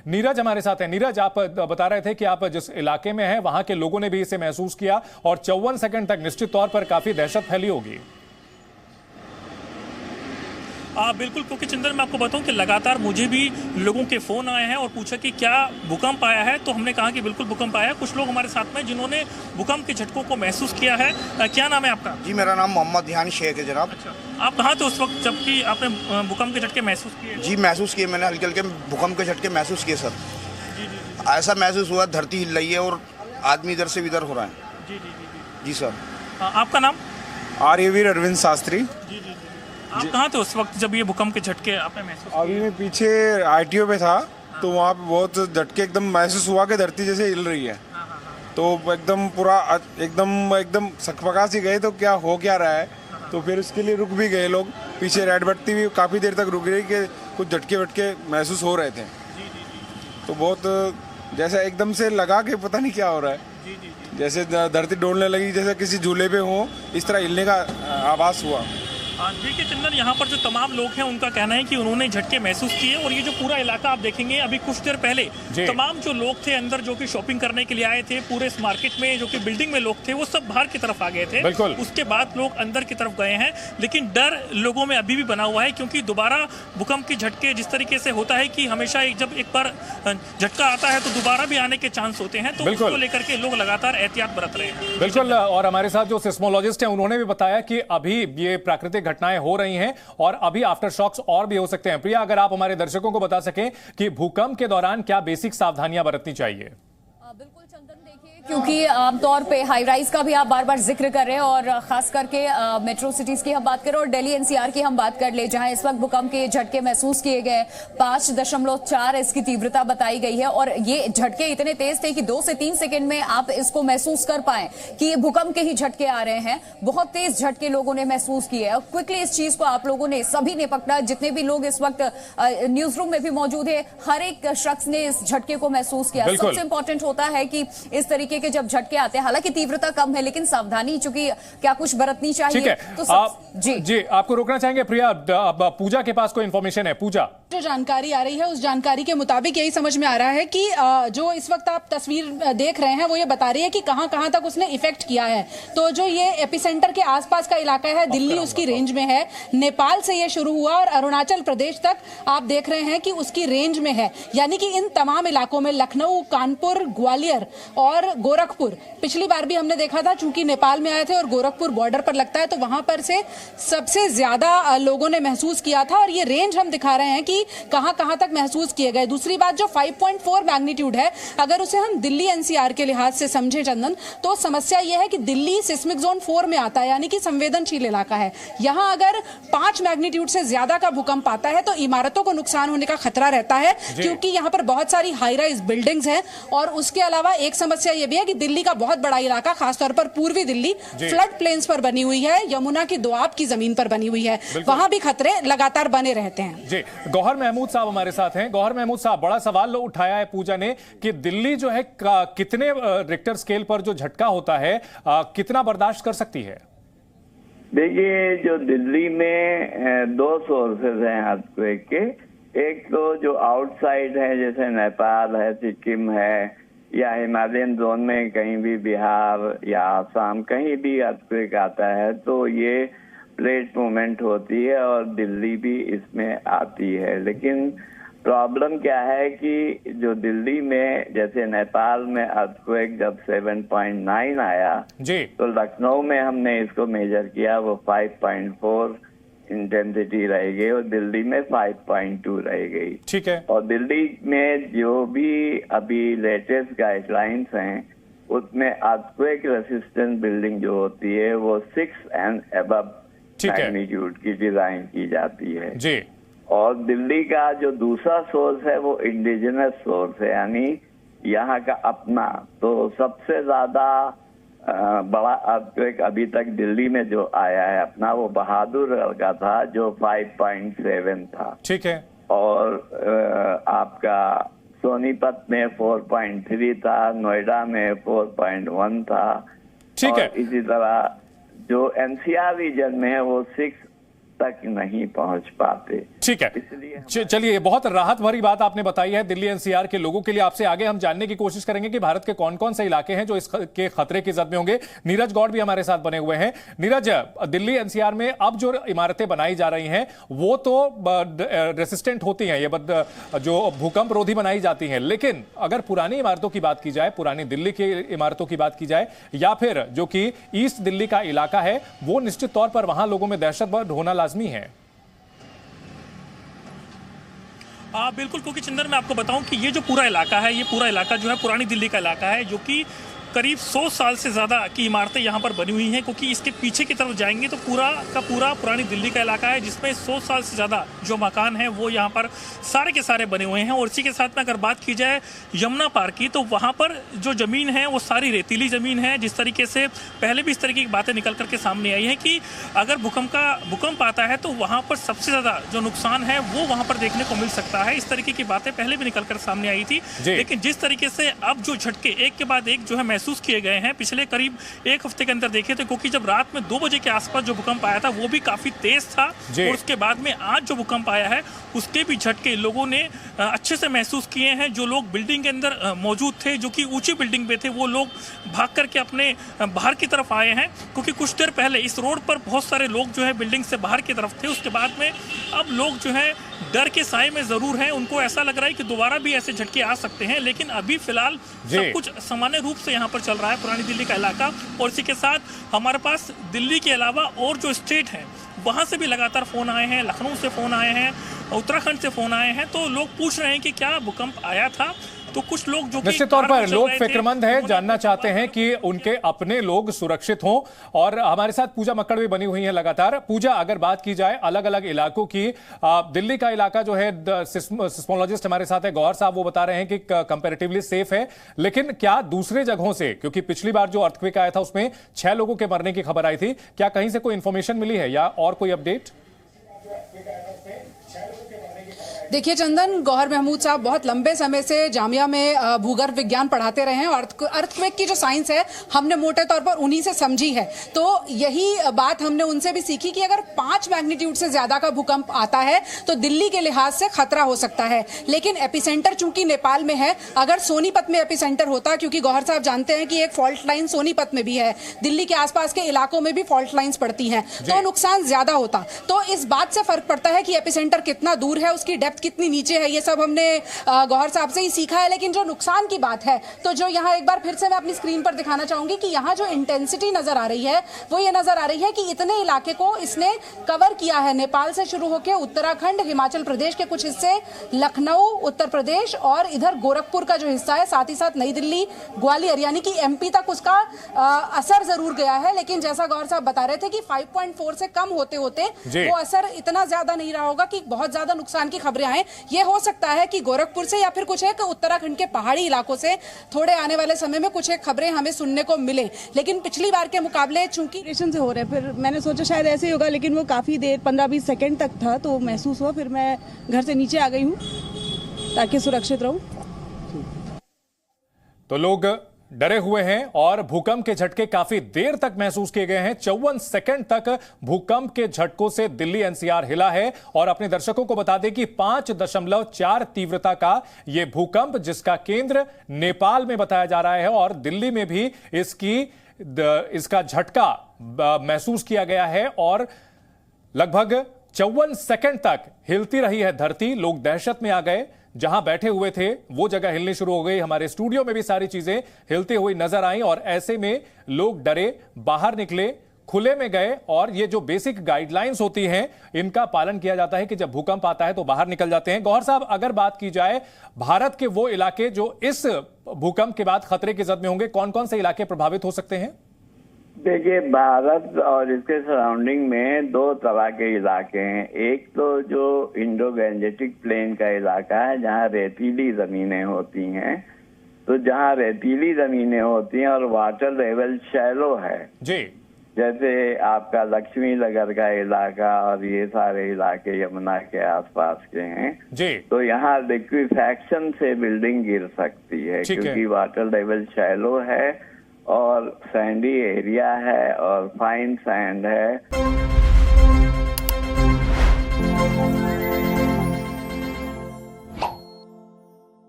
नीरज हमारे साथ है। नीरज, आप बता रहे थे कि आप जिस इलाके में हैं वहां के लोगों ने भी इसे महसूस किया और 54 सेकंड तक निश्चित तौर पर काफी दहशत फैली होगी। बिल्कुल, क्योंकि चंदन मैं आपको बताऊं कि लगातार मुझे भी लोगों के फ़ोन आए हैं और पूछा कि क्या भूकंप आया है, तो हमने कहा कि बिल्कुल भूकंप आया है। कुछ लोग हमारे साथ में जिन्होंने भूकंप के झटकों को महसूस किया है। क्या नाम है आपका? जी, मेरा नाम मोहम्मद ध्यान शेख है जनाब। अच्छा, आप कहाँ थे उस वक्त जबकि आपने भूकंप के झटके महसूस किए? जी, महसूस किए मैंने, हल्के हल्के भूकंप के झटके महसूस किए सर। जी। ऐसा महसूस हुआ धरती हिल रही है और आदमी इधर से इधर हो रहा है। जी सर। आपका नाम? आर्यवीर अरविंद शास्त्री। आप कहाँ थे उस वक्त जब ये भूकंप के झटके आपने महसूस किए? अभी मैं पीछे आईटीओ पे था, तो वहाँ पे बहुत झटके एकदम महसूस हुआ कि धरती जैसे हिल रही है। तो एकदम पूरा एकदम सकपका सी गए, तो क्या हो क्या रहा है। तो फिर उसके लिए रुक भी गए लोग, पीछे रेड बत्ती भी काफ़ी देर तक रुक रही कि कुछ झटके वटके महसूस हो रहे थे। तो बहुत जैसा एकदम से लगा कि पता नहीं क्या हो रहा है। जैसे धरती डोलने लगी, जैसे किसी झूले पे हो, इस तरह हिलने का आभास हुआ। देखिए चंदन, यहाँ पर जो तमाम लोग हैं उनका कहना है कि उन्होंने झटके महसूस किए और ये जो पूरा इलाका आप देखेंगे, अभी कुछ देर पहले तमाम जो लोग थे अंदर जो कि शॉपिंग करने के लिए आए थे, पूरे इस मार्केट में जो कि बिल्डिंग में लोग थे वो सब बाहर की तरफ आ गए थे। उसके बाद लोग अंदर की तरफ गए हैं, लेकिन डर लोगों में अभी भी बना हुआ है, क्योंकि दोबारा भूकंप के झटके जिस तरीके से होता है कि हमेशा जब एक बार झटका आता है तो दोबारा भी आने के चांस होते हैं, तो उसको लेकर के लोग लगातार एहतियात बरत रहे हैं। बिल्कुल, और हमारे साथ जो सिस्मोलॉजिस्ट हैं उन्होंने भी बताया कि अभी ये प्राकृतिक घटनाएं हो रही हैं और अभी आफ्टर शॉक्स और भी हो सकते हैं। प्रिया, अगर आप हमारे दर्शकों को बता सकें कि भूकंप के दौरान क्या बेसिक सावधानियां बरतनी चाहिए। बिल्कुल चंदन, देखिए क्योंकि आमतौर पे हाई राइज का भी आप बार बार जिक्र कर रहे हैं और खास करके मेट्रो सिटीज की हम बात करें और दिल्ली एनसीआर की हम बात कर ले, जहां इस वक्त भूकंप के झटके महसूस किए गए 5.4 इसकी तीव्रता बताई गई है और ये झटके इतने तेज थे कि 2 से 3 सेकंड में आप इसको महसूस कर पाए कि ये भूकंप के ही झटके आ रहे हैं। बहुत तेज झटके लोगों ने महसूस किए और क्विकली इस चीज को आप लोगों ने सभी ने पकड़ा, जितने भी लोग इस वक्त न्यूज रूम में भी मौजूद है, हर एक शख्स ने इस झटके को महसूस किया। सबसे इंपॉर्टेंट होता है कि इस तरीके के जब झटके आते हैं, हालांकि तीव्रता कम है, लेकिन सावधानी चूंकि क्या कुछ बरतनी चाहिए। ठीक है, तो जी आपको रोकना चाहेंगे प्रिया। पूजा के पास कोई इंफॉर्मेशन है? पूजा, जो जानकारी आ रही है उस जानकारी के मुताबिक यही समझ में आ रहा है कि जो इस वक्त आप तस्वीर देख रहे हैं वो ये बता रही है कि कहां कहां तक उसने इफेक्ट किया है। तो जो ये एपिसेंटर के आसपास का इलाका है, दिल्ली उसकी रेंज में है, नेपाल से ये शुरू हुआ और अरुणाचल प्रदेश तक आप देख रहे हैं कि उसकी रेंज में है। यानी कि इन तमाम इलाकों में लखनऊ, कानपुर, ग्वालियर और गोरखपुर, पिछली बार भी हमने देखा था चूंकि नेपाल में आए थे और गोरखपुर बॉर्डर पर लगता है, तो वहां पर से सबसे ज्यादा लोगों ने महसूस किया था और ये रेंज हम दिखा रहे हैं कि कहां कहां तक महसूस किए गए। दूसरी बात, जो 5.4 मैग्नीट्यूड है, अगर उसे हम दिल्ली एनसीआर के लिहाज से समझे चंदन, तो समस्या यह है कि दिल्ली सिस्मिक जोन 4 में आता है, यानी कि संवेदनशील इलाका है। यहां अगर 5 मैग्नीट्यूड से ज्यादा का भूकंप आता है तो इमारतों को नुकसान होने का खतरा रहता है, क्योंकि यहां पर बहुत सारी हाई राइज बिल्डिंग्स हैं। और उसके अलावा एक समस्या यह भी है कि दिल्ली का बहुत बड़ा इलाका, खासतौर पर पूर्वी दिल्ली, फ्लड प्लेन्स पर बनी हुई है, यमुना की दोआब की जमीन पर बनी हुई है, वहां भी खतरे लगातार बने रहते हैं। जी, गौहर महमूद साहब हमारे साथ हैं। गौहर महमूद साहब, बड़ा सवाल उठाया है पूजा ने कि दिल्ली जो है कितने रिक्टर स्केल पर जो झटका होता है कितना बर्दाश्त कर सकती है? देखिए, जो दिल्ली में 2 सोर्सेज हैं अर्थक्वेक के। एक तो जो आउटसाइड है, जैसे नेपाल है, सिक्किम है, या हिमालयन जोन में कहीं भी बिहार या आसाम कहीं भी अर्थक्वेक आता है तो ये प्लेट मूवमेंट होती है और दिल्ली भी इसमें आती है। लेकिन प्रॉब्लम क्या है कि जो दिल्ली में, जैसे नेपाल में अर्थक्वेक जब 7.9 आया जी, तो लखनऊ में हमने इसको मेजर किया, वो 5.4 इंटेंसिटी रह गई और दिल्ली में 5.2 रह गई। ठीक है। और दिल्ली में जो भी अभी लेटेस्ट गाइडलाइंस हैं उसमें अर्थक्वेक रेसिस्टेंट बिल्डिंग जो होती है वो 6 एंड अबव मैग्नीट्यूड की डिजाइन की जाती है जी। और दिल्ली का जो दूसरा सोर्स है वो इंडिजिनस सोर्स है, यानी यहाँ का अपना। तो सबसे ज्यादा बड़ा अर्थक्वेक अभी तक दिल्ली में जो आया है अपना, वो बहादुरगढ़ का था जो 5.7 था। ठीक है। और आपका सोनीपत में 4.3 था, नोएडा में 4.1 था। ठीक है। इसी तरह जो एनसीआर रीजन में है वो 6 तक नहीं पहुंच पाते। ठीक है, चलिए, बहुत राहत भरी बात आपने बताई है दिल्ली एनसीआर के लोगों के लिए। आपसे आगे हम जानने की कोशिश करेंगे कि भारत के कौन कौन से इलाके हैं जो इसके खतरे की जद में होंगे। नीरज गौड़ भी हमारे साथ बने हुए हैं। नीरज, दिल्ली एनसीआर में अब जो इमारतें बनाई जा रही हैं वो तो रेसिस्टेंट होती हैं, ये जो भूकंप रोधी बनाई जाती हैं, लेकिन अगर पुरानी इमारतों की बात की जाए, पुरानी दिल्ली की इमारतों की बात की जाए, या फिर जो कि ईस्ट दिल्ली का इलाका है, वो निश्चित तौर पर वहां लोगों में दहशत होना लाजमी है। बिल्कुल, क्योंकि चंदन मैं आपको बताऊं कि ये जो पूरा इलाका है, ये पूरा इलाका जो है पुरानी दिल्ली का इलाका है, जो कि करीब 100 साल से ज़्यादा की इमारतें यहाँ पर बनी हुई हैं। क्योंकि इसके पीछे की तरफ जाएंगे तो पूरा का पूरा पुरानी दिल्ली का इलाका है, जिसमें 100 साल से ज़्यादा जो मकान हैं वो यहाँ पर सारे के सारे बने हुए हैं। और इसी के साथ में अगर बात की जाए यमुना पार्क की, तो वहाँ पर जो ज़मीन है वो सारी रेतीली ज़मीन है। जिस तरीके से पहले भी इस तरीके की बातें निकल करके सामने आई हैं कि अगर भूकंप आता है तो वहाँ पर सबसे ज़्यादा जो नुकसान है वो वहाँ पर देखने को मिल सकता है। इस तरीके की बातें पहले भी निकल कर सामने आई थी, लेकिन जिस तरीके से अब जो झटके एक के बाद एक जो है महसूस किए गए हैं पिछले करीब एक हफ्ते के अंदर देखे थे, क्योंकि जब रात में 2 बजे के आसपास जो भूकंप आया था वो भी काफी तेज था, और उसके बाद में आज जो भूकंप आया है उसके भी झटके लोगों ने अच्छे से महसूस किए हैं। जो लोग बिल्डिंग के अंदर मौजूद थे, जो कि ऊंची बिल्डिंग पे थे, वो लोग भाग करके अपने बाहर की तरफ आए हैं, क्योंकि कुछ देर पहले इस रोड पर बहुत सारे लोग जो है बिल्डिंग से बाहर की तरफ थे। उसके बाद में अब लोग जो है डर के साए में जरूर हैं, उनको ऐसा लग रहा है कि दोबारा भी ऐसे झटके आ सकते हैं, लेकिन अभी फिलहाल सब कुछ सामान्य रूप से यहाँ पर चल रहा है पुरानी दिल्ली का इलाका। और इसी के साथ हमारे पास दिल्ली के अलावा और जो स्टेट हैं वहां से भी लगातार फोन आए हैं, लखनऊ से फोन आए हैं, उत्तराखंड से फोन आए हैं, तो लोग पूछ रहे हैं कि क्या भूकंप आया था। तो कुछ लोग जो निश्चित तौर पर लोग फिक्रमंद है, जानना चाहते हैं कि उनके अपने लोग सुरक्षित हों। और हमारे साथ पूजा मक्कड़ भी बनी हुई है लगातार। पूजा, अगर बात की जाए अलग अलग इलाकों की, दिल्ली का इलाका जो है, सिस्मोलॉजिस्ट हमारे साथ है गौहर साहब, वो बता रहे हैं कि कंपैरेटिवली सेफ है, लेकिन क्या दूसरे जगहों से, क्योंकि पिछली बार जो अर्थक्वेक आया था उसमें 6 लोगों के मरने की खबर आई थी, क्या कहीं से कोई इंफॉर्मेशन मिली है या और कोई अपडेट? देखिए चंदन, गौहर महमूद साहब बहुत लंबे समय से जामिया में भूगर्भ विज्ञान पढ़ाते रहे हैं, और अर्थक्वेक की जो साइंस है हमने मोटे तौर पर उन्हीं से समझी है। तो यही बात हमने उनसे भी सीखी कि अगर 5 मैग्नीट्यूड से ज्यादा का भूकंप आता है तो दिल्ली के लिहाज से खतरा हो सकता है। लेकिन एपिसेंटर चूंकि नेपाल में है, अगर सोनीपत में एपिसेंटर होता, क्योंकि गौहर साहब जानते हैं कि एक फॉल्ट लाइन सोनीपत में भी है, दिल्ली के आसपास के इलाकों में भी फॉल्ट लाइन्स पड़ती हैं, तो नुकसान ज्यादा होता। तो इस बात से फर्क पड़ता है कि एपिसेंटर कितना दूर है, उसकी डेप्थ कितनी नीचे है, ये सब हमने गौहर साहब से ही सीखा है। लेकिन जो नुकसान की बात है, तो जो यहाँ एक बार फिर से मैं अपनी स्क्रीन पर दिखाना चाहूंगी कि यहाँ जो इंटेंसिटी नजर आ रही है वो ये नजर आ रही है कि इतने इलाके को इसने कवर किया है, नेपाल से शुरू होकर उत्तराखंड, हिमाचल प्रदेश के कुछ हिस्से, लखनऊ, उत्तर प्रदेश, और इधर गोरखपुर का जो हिस्सा है, साथ ही साथ नई दिल्ली, ग्वालियर, यानी कि एमपी तक उसका असर जरूर गया है। लेकिन जैसा गौहर साहब बता रहे थे कि 5.4 से कम होते होते वो असर इतना ज्यादा नहीं रहा होगा कि बहुत ज्यादा नुकसान की खबरें आए। ये हो सकता है कि गोरखपुर से या फिर कुछ एक उत्तराखंड के पहाड़ी इलाकों से थोड़े आने वाले समय में कुछ एक खबरें हमें सुनने को मिले, लेकिन पिछली बार के मुकाबले चूंकि से हो रहे हैं, फिर मैंने सोचा शायद ऐसे ही होगा, लेकिन वो काफी देर 15-20 सेकंड तक था, तो महसूस हुआ। फिर मैं घर से नीचे आ गई हूँ ताकि सुरक्षित रहूं। तो लोग डरे हुए हैं और भूकंप के झटके काफी देर तक महसूस किए गए हैं। 54 सेकंड तक भूकंप के झटकों से दिल्ली एनसीआर हिला है। और अपने दर्शकों को बता दें कि 5.4 तीव्रता का यह भूकंप, जिसका केंद्र नेपाल में बताया जा रहा है, और दिल्ली में भी इसका झटका महसूस किया गया है, और लगभग 54 सेकंड तक हिलती रही है धरती। लोग दहशत में आ गए, जहां बैठे हुए थे वो जगह हिलनी शुरू हो गई। हमारे स्टूडियो में भी सारी चीजें हिलती हुई नजर आई, और ऐसे में लोग डरे, बाहर निकले, खुले में गए। और ये जो बेसिक गाइडलाइंस होती हैं, इनका पालन किया जाता है कि जब भूकंप आता है तो बाहर निकल जाते हैं। गौहर साहब, अगर बात की जाए भारत के वो इलाके जो इस भूकंप के बाद खतरे की जद में होंगे, कौन कौन से इलाके प्रभावित हो सकते हैं? देखिए, भारत और इसके सराउंडिंग में 2 तरह के इलाके हैं। एक तो जो इंडो गैंजेटिक प्लेन का इलाका है, जहाँ रेतीली जमीनें होती हैं। तो जहाँ रेतीली जमीनें होती हैं और वाटर लेवल शैलो है जी, जैसे आपका लक्ष्मी नगर का इलाका और ये सारे इलाके यमुना के आसपास के हैं जी, तो यहाँ लिक्विफैक्शन से बिल्डिंग गिर सकती है, क्योंकि वाटर लेवल शैलो है और सैंडी एरिया है और फाइन सैंड है। हैं।